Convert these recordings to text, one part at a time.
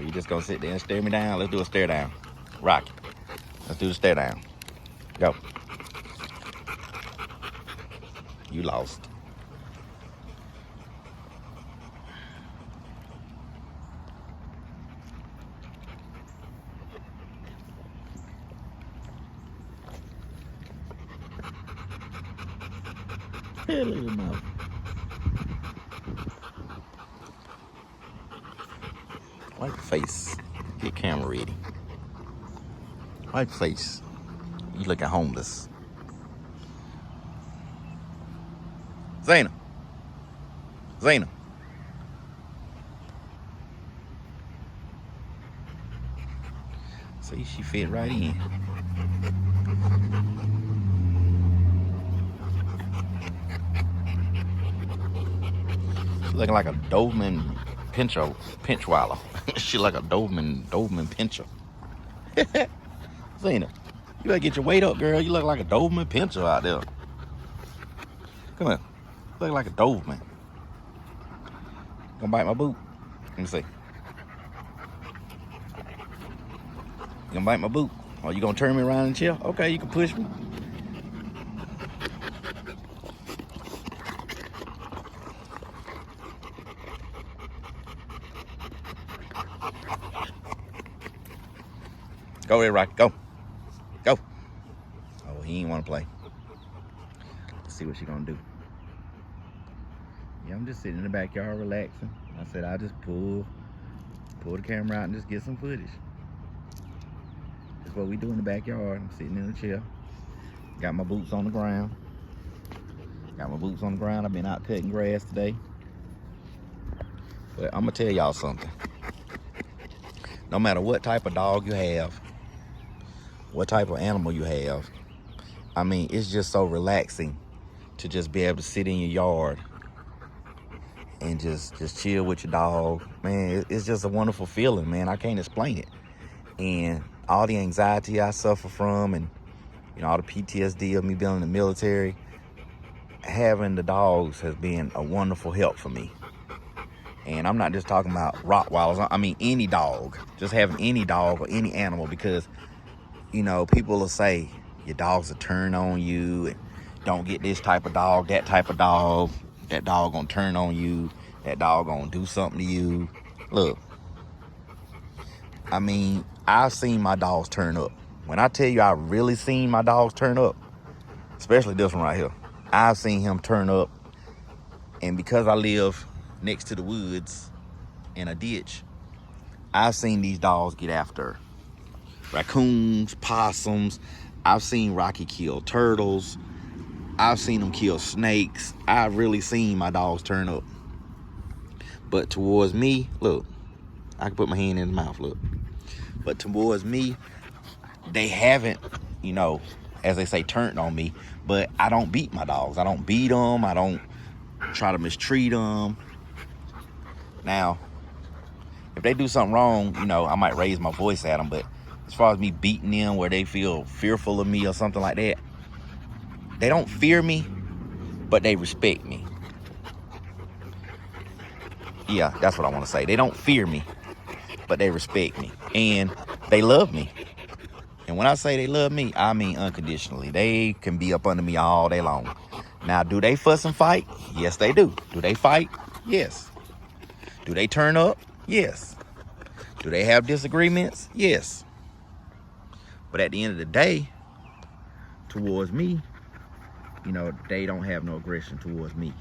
So you just gonna sit there and stare me down? Let's do a stare down. Rocky. Let's do the stare down. Go. You lost. Hey, look at your mouth. Wipe your face. Get camera ready. Wipe your face. You looking homeless. Zayna. Zayna. See, she fit right in. She's looking like a Doberman Pinchweiler. She like a Doberman Pinscher. Zayna, you better get your weight up, girl. You look like a Doberman Pinscher out there. Come here. You look like a Doberman. Gonna bite my boot? Let me see. You gonna bite my boot? Or you gonna turn me around and chill? Okay, you can push me. Go there, Rocky. Go. Go. Oh, he ain't want to play. Let's see what she gonna do. Yeah, I'm just sitting in the backyard relaxing. I said I'll just pull the camera out and just get some footage. That's what we do in the backyard. I'm sitting in the chair. Got my boots on the ground. I've been out cutting grass today. But I'm gonna tell y'all something. No matter what type of dog you have, what type of animal you have, I mean, it's just so relaxing to just be able to sit in your yard and just chill with your dog. Man, it's just a wonderful feeling, man. I can't explain it. And all the anxiety I suffer from, and all the PTSD of me being in the military, having the dogs has been a wonderful help for me. And I'm not just talking about Rottweilers. I mean any dog. Just having any dog or any animal, because people will say your dog's a turn on you, and don't get this type of dog, that type of dog. That dog gonna turn on you. That dog gonna do something to you. Look, I mean, I've seen my dogs turn up. When I tell you I really seen my dogs turn up, especially this one right here, I've seen him turn up. And because I live next to the woods in a ditch, I've seen these dogs get after raccoons, possums. I've seen Rocky kill turtles. I've seen them kill snakes. I've really seen my dogs turn up. But towards me, look, I can put my hand in the mouth, look. But towards me, they haven't, as they say, turned on me. But I don't beat my dogs. I don't beat them. I don't try to mistreat them. Now, if they do something wrong, I might raise my voice at them. But as far as me beating them where they feel fearful of me or something like that, they don't fear me, but they respect me. Yeah, that's what I want to say. They don't fear me, but they respect me. And they love me. And when I say they love me, I mean unconditionally. They can be up under me all day long. Now, do they fuss and fight? Yes, they do. Do they fight? Yes. Do they turn up? Yes. Do they have disagreements? Yes. But at the end of the day, towards me, they don't have no aggression towards me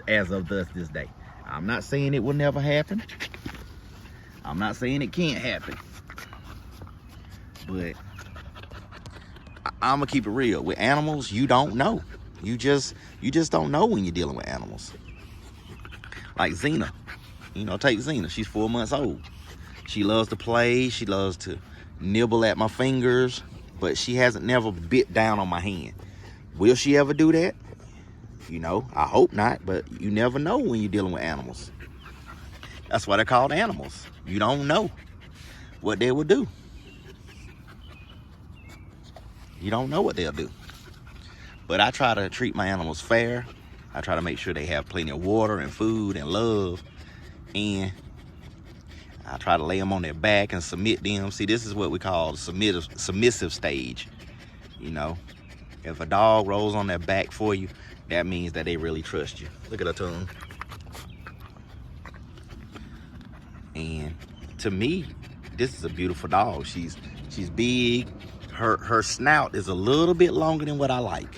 as of this day. I'm not saying it will never happen. I'm not saying it can't happen. But I'm gonna keep it real. With animals, you don't know. You just don't know when you're dealing with animals. Like Xena. Take Xena. She's 4 months old. She loves to play. She loves to nibble at my fingers. But she hasn't never bit down on my hand. Will she ever do that? I hope not. But you never know when you're dealing with animals. That's why they're called animals. You don't know what they will do. You don't know what they'll do. But I try to treat my animals fair. I try to make sure they have plenty of water and food and love. And I try to lay them on their back and submit them. See, this is what we call the submissive stage. You know, if a dog rolls on their back for you, that means that they really trust you. Look at her tongue. And to me, this is a beautiful dog. She's big. Her snout is a little bit longer than what I like.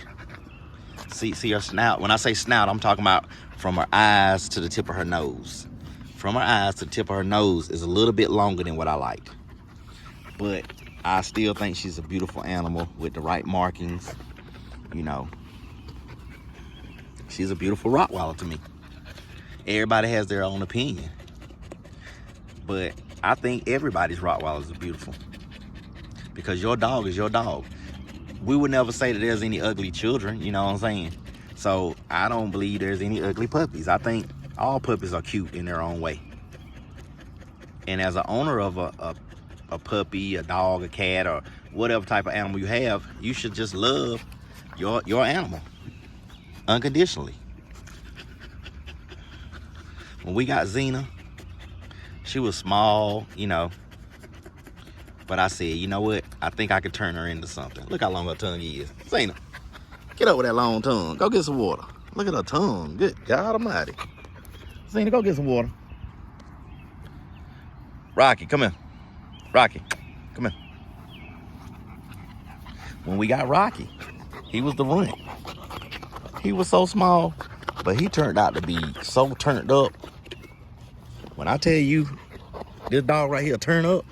See her snout. When I say snout, I'm talking about from her eyes to the tip of her nose. From her eyes to the tip of her nose is a little bit longer than what I like. But I still think she's a beautiful animal with the right markings. You know, she's a beautiful Rottweiler to me. Everybody has their own opinion. But I think everybody's Rottweilers are beautiful. Because your dog is your dog. We would never say that there's any ugly children, you know what I'm saying? So I don't believe there's any ugly puppies. I think all puppies are cute in their own way. And as an owner of a puppy, a dog, a cat, or whatever type of animal you have, you should just love your animal unconditionally. When we got Xena, she was small, you know, but I said, you know what? I think I could turn her into something. Look how long her tongue is. Xena, get up with that long tongue. Go get some water. Look at her tongue. Good God Almighty. Xena, go get some water. Rocky, come here. Rocky, come here. When we got Rocky, he was the runt. He was so small, but he turned out to be so turned up. When I tell you, this dog right here turn up,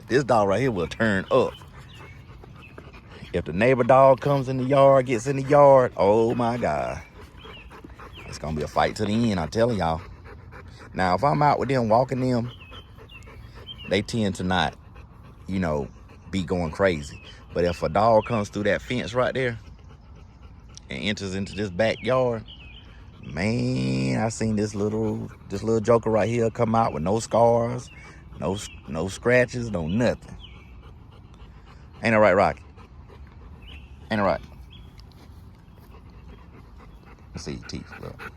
this dog right here will turn up. If the neighbor dog comes in the yard, gets in the yard, oh my God. It's gonna be a fight to the end, I'm telling y'all. Now, if I'm out with them, walking them, they tend to not, you know, be going crazy. But if a dog comes through that fence right there and enters into this backyard, man, I seen this little joker right here come out with no scars, no scratches, no nothing. Ain't it right, Rocky? Ain't it right? Let's see your teeth, look.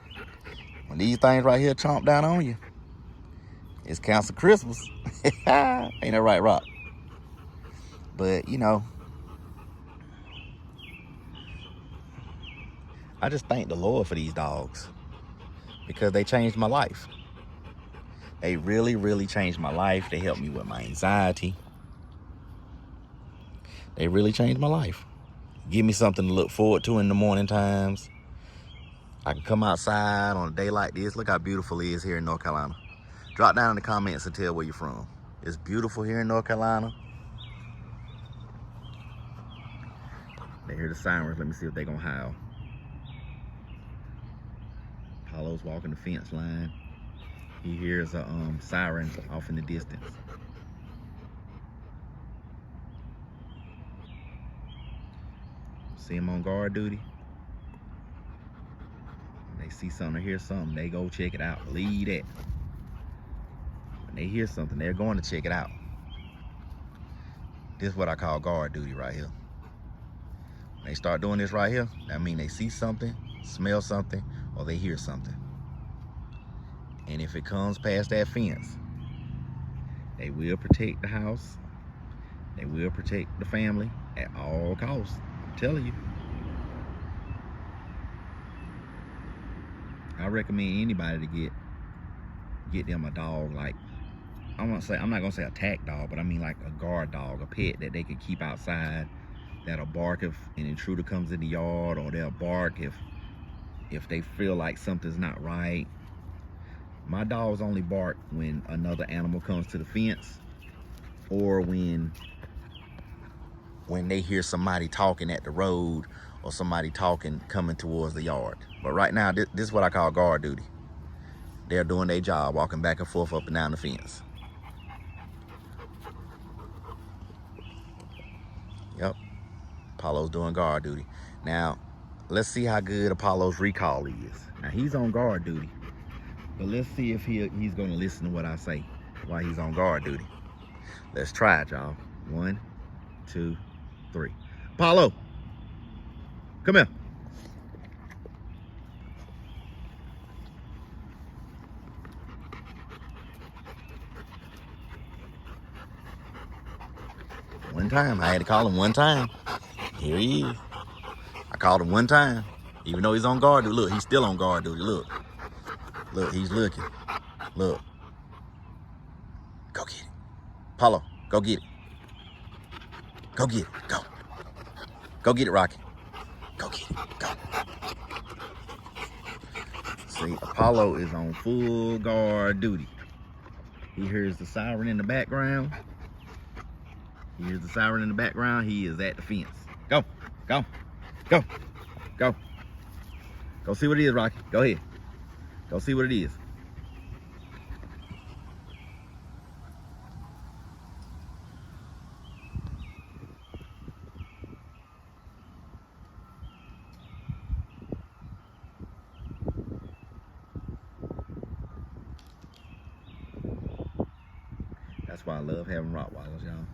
When these things right here chomp down on you, it's cancel Christmas. Ain't it right, Rock? But, you know, I just thank the Lord for these dogs because they changed my life. They really, really changed my life. They helped me with my anxiety. They really changed my life. Give me something to look forward to in the morning times. I can come outside on a day like this. Look how beautiful it is here in North Carolina. Drop down in the comments and tell where you're from. It's beautiful here in North Carolina. They hear the sirens. Let me see if they're gonna howl. Apollo's walking the fence line. He hears a siren off in the distance. See him on guard duty. When they see something or hear something, they go check it out. Believe that. When they hear something, they're going to check it out. This is what I call guard duty right here. When they start doing this right here, that means they see something, smell something, or they hear something. And if it comes past that fence, they will protect the house. They will protect the family at all costs. I'm telling you. I recommend anybody to get them a dog like, I'm not gonna say a tack dog, but I mean like a guard dog, a pet that they can keep outside, that'll bark if an intruder comes in the yard, or they'll bark if they feel like something's not right. My dogs only bark when another animal comes to the fence, or when they hear somebody talking at the road, or somebody talking coming towards the yard. But right now, this is what I call guard duty. They're doing their job, walking back and forth up and down the fence. Yep, Apollo's doing guard duty. Now, let's see how good Apollo's recall is. Now, he's on guard duty, but let's see if he's gonna listen to what I say while he's on guard duty. Let's try it, y'all. 1, 2, 3. Apollo, come here. time. I had to call him one time. Here he is. I called him one time. Even though he's on guard duty. Look, he's still on guard duty. Look. Look, he's looking. Look. Go get it. Paulo, go get it. Go get it. Go. Go get it, Rocky. Go get it. Go. See, Apollo is on full guard duty. He hears the siren in the background. He hears the siren in the background. He is at the fence. Go. Go. Go. Go. Go see what it is, Rocky. Go ahead. Go see what it is. That's why I love having Rottweilers, y'all.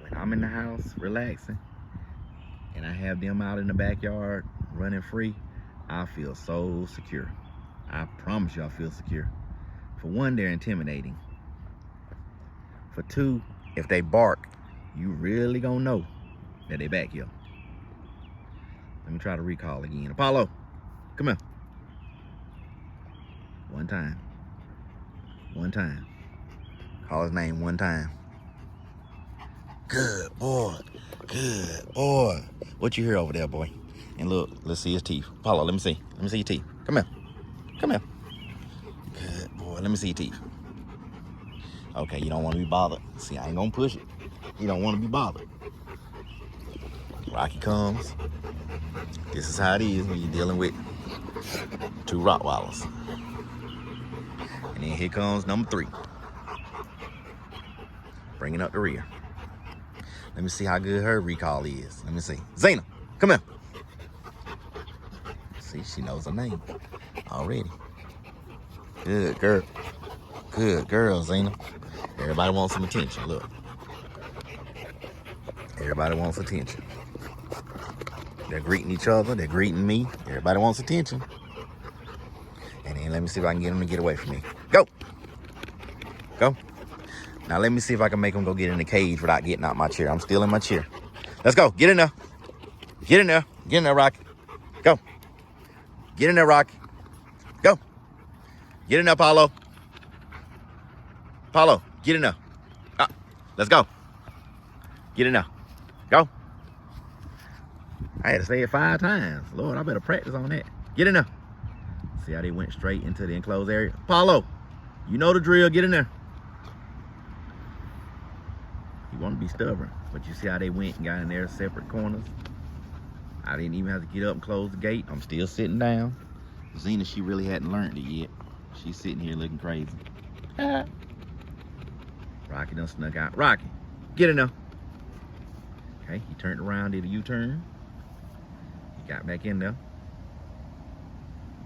When I'm in the house relaxing and I have them out in the backyard running free, I feel so secure. I promise you I feel secure. For one, they're intimidating. For two, if they bark, you really gonna know that they back here. Let me try to recall again. Apollo, come here. One time. One time. Call his name one time. Good boy. Good boy. What you hear over there, boy? And look, let's see his teeth. Apollo, let me see. Let me see your teeth. Come here. Come here. Good boy. Let me see your teeth. Okay, you don't want to be bothered. See, I ain't gonna push it. You don't want to be bothered. Rocky comes. This is how it is when you're dealing with two Rottweilers. And then here comes number 3. Bringing up the rear. Let me see how good her recall is. Let me see. Zena, come here. See, she knows her name already. Good girl. Good girl, Zena. Everybody wants some attention. Look. Everybody wants attention. They're greeting each other. They're greeting me. Everybody wants attention. And then let me see if I can get them to get away from me. Go. Go. Now let me see if I can make them go get in the cage without getting out my chair. I'm still in my chair. Let's go. Get in there. Get in there. Get in there, Rocky. Go. Get in there, Rocky. Go. Get in there, Paulo. Paulo, get in there. Let's go. Get in there. Go. I had to say it 5 times. Lord, I better practice on that. Get in there. See how they went straight into the enclosed area? Paulo, you know the drill. Get in there. You want to be stubborn, but you see how they went and got in their separate corners? I didn't even have to get up and close the gate. I'm still sitting down. Zena, she really hadn't learned it yet. She's sitting here looking crazy. Rocky done snuck out. Rocky, get in there. Okay, he turned around, did a U-turn. He got back in there.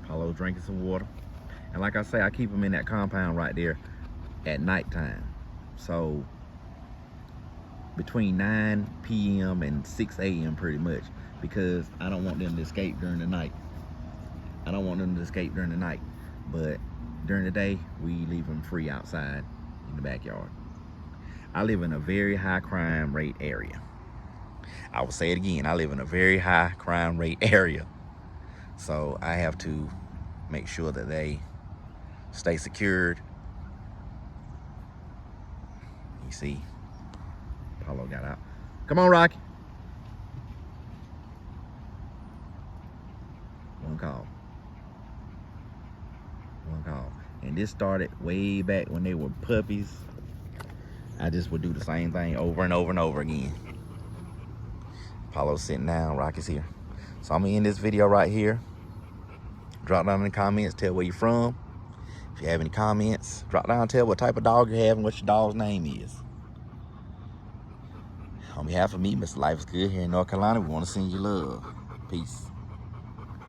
Paulo drinking some water. And like I say, I keep him in that compound right there at nighttime. So between 9 p.m. and 6 a.m. pretty much, because I don't want them to escape during the night. I don't want them to escape during the night. But during the day, we leave them free outside in the backyard. I live in a very high crime rate area. I will say it again, I live in a very high crime rate area. So I have to make sure that they stay secured. You see, Paulo got out. Come on, Rocky. One call. One call. And this started way back when they were puppies. I just would do the same thing over and over and over again. Paulo's sitting down, Rocky's here. So I'm gonna end this video right here. Drop down in the comments, tell where you're from. If you have any comments, drop down, tell what type of dog you have and what your dog's name is. On behalf of me, Mr. Life is Good here in North Carolina, we want to send you love. Peace.